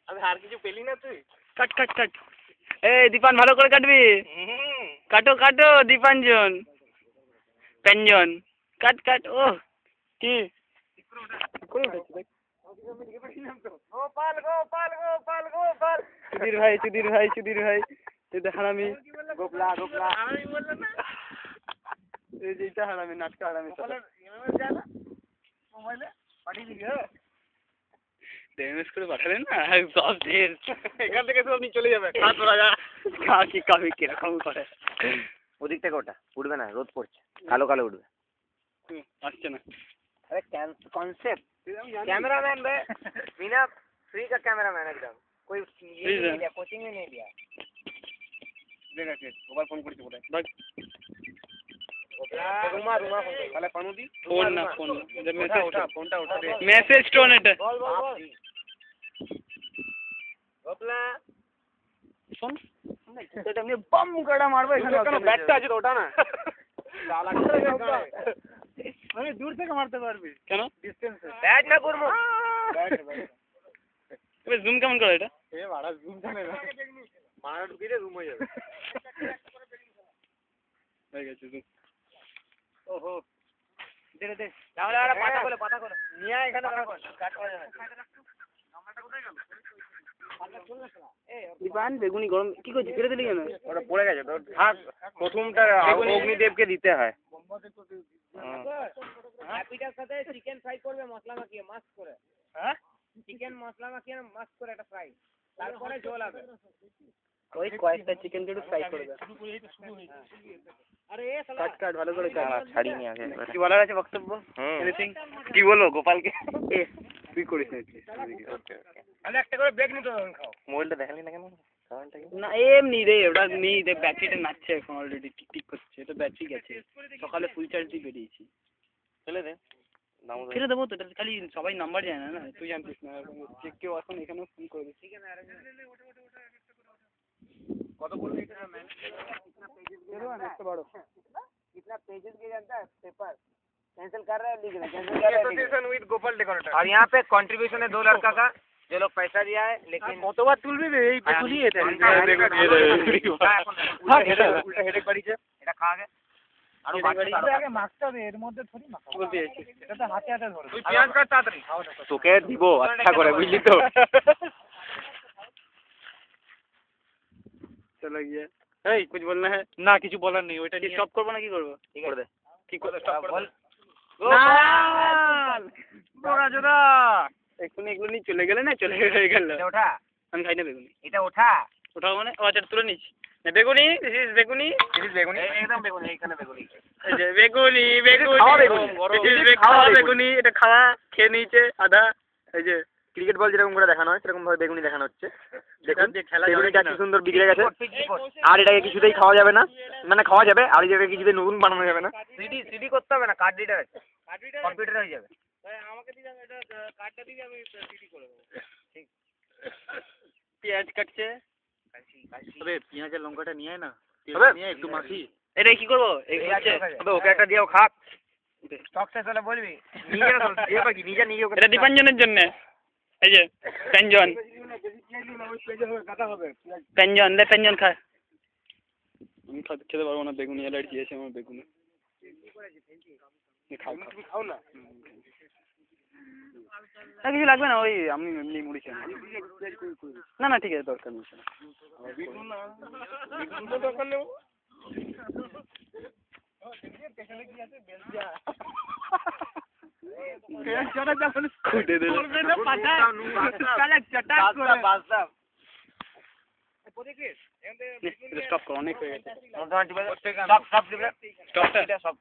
আমি আর কিছু পেলি না তুই? কাট কাট কাট। এই দীপান ভালো করে কাটবি। কাটো কাটো দীপাঞ্জন ব্যঞ্জন কাট কাট। ও কি গোপাল গোপাল গোপাল গোপাল। সুধীর ভাই সুধীর ভাই সুধীর ভাই এটা হারামি। গোপলা গোপলা। এই যে এটা হারামি নাটকা হারামি ড্যামেজ করে পাঠালেন না সব শেষ। এখান থেকে সব নিয়ে চলে যাবে। খা তোরা যা। কি কবি কিরকম করে ওদিক থেকে ওটা উঠবে না, রোদ পড়ছে, কালো কালো উঠবে। আসছে না। अरे कॉन्सेप्ट कैमरामैन बे बिना फ्री का कैमरामैन एकदम कोई ये नहीं दिया, कोचिंग में नहीं दिया। देखा के गोपाल फोन करके बोला बस रुमा रुमा वाला पानु दी फोन ना फोन जब मैसेज उठा फोनटा उठा दे मैसेज टोन है बोल बोल बोल गोपला फोन এটা এমনি বম গড়া মারবো এখানে ব্যাটটা আছে তো ওটা না ডালা আমি দূর থেকে মারতে পারবি কেন ডিসটেন্সে ব্যাট না করবো ব্যাট এবার জুম কেমন করে এটা এ বড় জুম জানে না মারা ঢুকিয়ে রুম হয়ে যাবে হয়ে গেছে জুম ওহো দে দে তাহলে আর পাতা করে নিয়া এখানে কাট করা যাবে নাম্বারটা কোথায় গেল দীপান বেগুনি গরম কি করছিস ফেলে দিলি কেন ওটা পড়ে গেছে তো থাক প্রথমটা অগ্নিদেবকে দিতে হয় হ্যাপিটার সাথে চিকেন ফ্রাই করবে মশলা মাখিয়ে মাস্ক করে হ্যাঁ চিকেন মশলা মাখিয়ে মাস্ক করে একটা ফ্রাই তারপরে ঝোল হবে ওই কয়েকটা চিকেন একটু ফ্রাই করবে আরে এ শালা কাট কাট ভালো করে কাট ছাড়িনি আগে কি বলার আছে বক্তব্য এনিথিং কি বলবো গোপালকে এ তুই করিস না ওকে তাহলে একটা করে ব্রেক নিতে হবে খাও মোবাইলটা দেখালি না কেন না এমনি রে ওটা নেই রে ব্যাটারিটা নাচছে এখন অলরেডি টিক টিক করছে এটা ব্যাটারি গেছে সকালে ফুল চার্জ দিয়ে বেরিয়েছি ফেলে দে ফিরে দেবো তো এটা খালি সবাই নাম্বার জানে না তুই জানতিস না যে কেউ এখন এখানেও ফোন করবে কত বলবি এটা ম্যান कितना पेजेस के जानता है पेपर कैंसिल कर रहा है लिख रहा है कैंसिल कर रहा है एसोसिएशन विद गोपाल डेकोरेटर और यहाँ पे कंट्रीब्यूशन है 2 लड़का का जो लोग पैसा दिया है लेकिन কতবার তুলবি রে এই পেছনই এটা উল্টা হেডেক বাড়িছে এটা খা আগে আর আগে মাখতে হবে এর মধ্যে থরি মাখা বলতে আছে এটা তো হাতে হাতে ধরে তুই পেঁয়াজ কাট তাড়াতাড়ি তোকে দিব আচ্ছা করে বুঝলি তো चलो गया এই कुछ बोलना है না কিছু বলার নেই ওইটা নিয়ে স্টপ করব না কি করব ঠিক করে দে কি করে স্টপ বল গোপাল জোড়া জোড়া এক্ষুনি এগুলো নিয়ে চলে গেলে না চলে হয়ে গেল এটা ওঠা আমি খাই না বেগুনি এটা ওঠা ওঠাও মানে ও আচ্ছা তুলে নিচ্ছি না বেগুনি দিস ইজ বেগুনি একদম বেগুনি এখানে বেগুনি এই যে বেগুনি বেগুনি খাওয়া বেগুনি খাওয়া বেগুনি এটা খাওয়া খেয়ে নিয়েছে আধা এই যে ক্রিকেট বল যেরকম করে দেখানো হয় সেরকম ভাবে বেগুনি দেখানো হচ্ছে দেখুন যে খেলা বেগুনিটা কি সুন্দর বিগড়ে গেছে আর এটাকে কিছুতেই খাওয়া যাবে না মানে খাওয়া যাবে আর এটাকে কিছুতেই নতুন বানানো যাবে না সিডি করতে হবে না কার্ড রিডার আছে কম্পিউটার হয়ে যাবে আমাকে দিয়ে এটা কার্ডটা দিয়ে আমি সিডি করে দেব ঠিক পেঁয়াজ কাটছে তবে পেঁয়াজের লঙ্কাটা নিয়ে আয় না নিয়ে একটু মাখি এটা কি করব তবে ওকে একটা দিও খা স্টক শেষ হলে বলবি নিয়ে যা দিয়ে পাকি নিজে নিয়ে ওকে এটা দীপাঞ্জনের জন্য এই যে পেঞ্জন পেঞ্জন লে পেঞ্জন খা আমি খেতে পারবো না বেগুনি অ্যালার্জি আছে আমার বেগুনি খাও খাও না না কিছু লাগবে না ওই আমি এমনি মুড়ি খাই না না ঠিক আছে দরকার নেই দরকার নেই খুঁটে দেবে স্টপ কর অনেক হয়ে গেছে সব